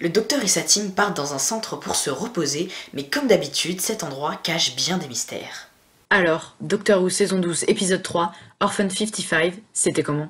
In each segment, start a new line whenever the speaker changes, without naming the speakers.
Le docteur et sa team partent dans un centre pour se reposer, mais comme d'habitude, cet endroit cache bien des mystères. Alors, Doctor Who saison 12, épisode 3, Orphan 55, c'était comment?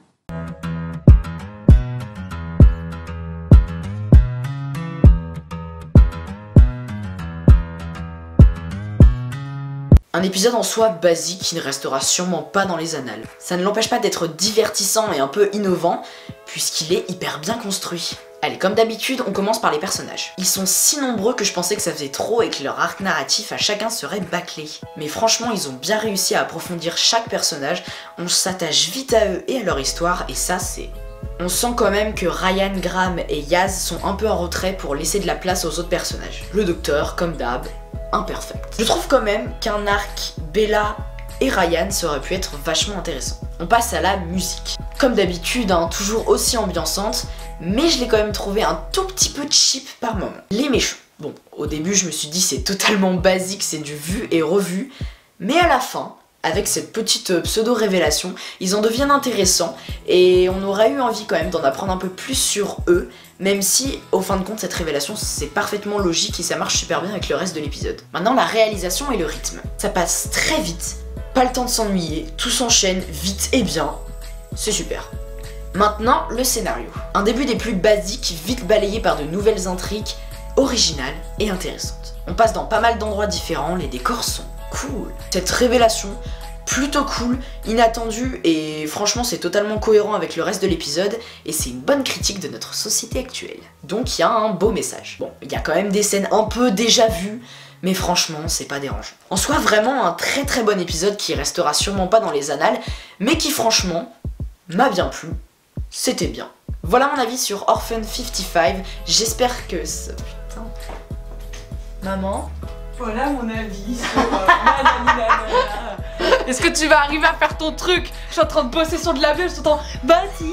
Un épisode en soi basique qui ne restera sûrement pas dans les annales. Ça ne l'empêche pas d'être divertissant et un peu innovant, puisqu'il est hyper bien construit. Allez, comme d'habitude, on commence par les personnages. Ils sont si nombreux que je pensais que ça faisait trop et que leur arc narratif à chacun serait bâclé. Mais franchement, ils ont bien réussi à approfondir chaque personnage, on s'attache vite à eux et à leur histoire, et ça c'est... On sent quand même que Ryan, Graham et Yaz sont un peu en retrait pour laisser de la place aux autres personnages. Le docteur, comme d'hab, imperfect. Je trouve quand même qu'un arc Bella et Ryan ça aurait pu être vachement intéressant. On passe à la musique. Comme d'habitude, hein, toujours aussi ambiançante, mais je l'ai quand même trouvé un tout petit peu cheap par moment. Les méchants. Bon, au début je me suis dit c'est totalement basique, c'est du vu et revu, mais à la fin, avec cette petite pseudo-révélation, ils en deviennent intéressants et on aurait eu envie quand même d'en apprendre un peu plus sur eux, même si, au fin de compte, cette révélation c'est parfaitement logique et ça marche super bien avec le reste de l'épisode. Maintenant, la réalisation et le rythme. Ça passe très vite, pas le temps de s'ennuyer, tout s'enchaîne vite et bien, c'est super. Maintenant, le scénario. Un début des plus basiques, vite balayé par de nouvelles intrigues, originales et intéressantes. On passe dans pas mal d'endroits différents, les décors sont cool. Cette révélation, plutôt cool, inattendue et franchement c'est totalement cohérent avec le reste de l'épisode et c'est une bonne critique de notre société actuelle. Donc il y a un beau message. Bon, il y a quand même des scènes un peu déjà vues, mais franchement c'est pas dérangeant. En soi vraiment un très bon épisode qui restera sûrement pas dans les annales, mais qui franchement m'a bien plu, c'était bien. Voilà mon avis sur Orphan 55, j'espère que ça... Putain... Maman?
Voilà mon avis sur Est-ce que tu vas arriver à faire ton truc? Je suis en train de bosser sur de la bio, je t'entends. Vas-y,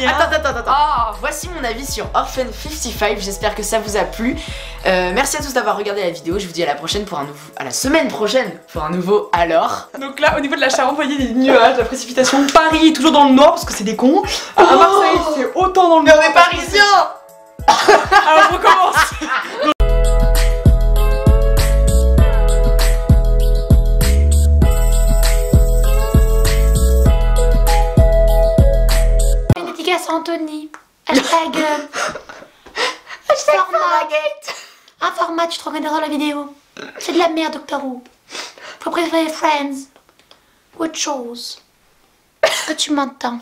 Attends. Ah, voici mon avis sur Orphan 55, j'espère que ça vous a plu. Merci à tous d'avoir regardé la vidéo, je vous dis à la prochaine pour un nouveau... À la semaine prochaine pour un nouveau Alors.
Donc là, au niveau de la Charente, vous voyez des nuages, la précipitation. Paris est toujours dans le noir parce que c'est des cons. À Marseille, c'est autant dans le noir.
Mais on est parisiens.
Alors on recommence.
Anthony, hashtag un format, tu te regarderas la vidéo. C'est de la merde, Doctor Who. Faut préférer Friends. Autre chose. Est-ce que tu m'entends?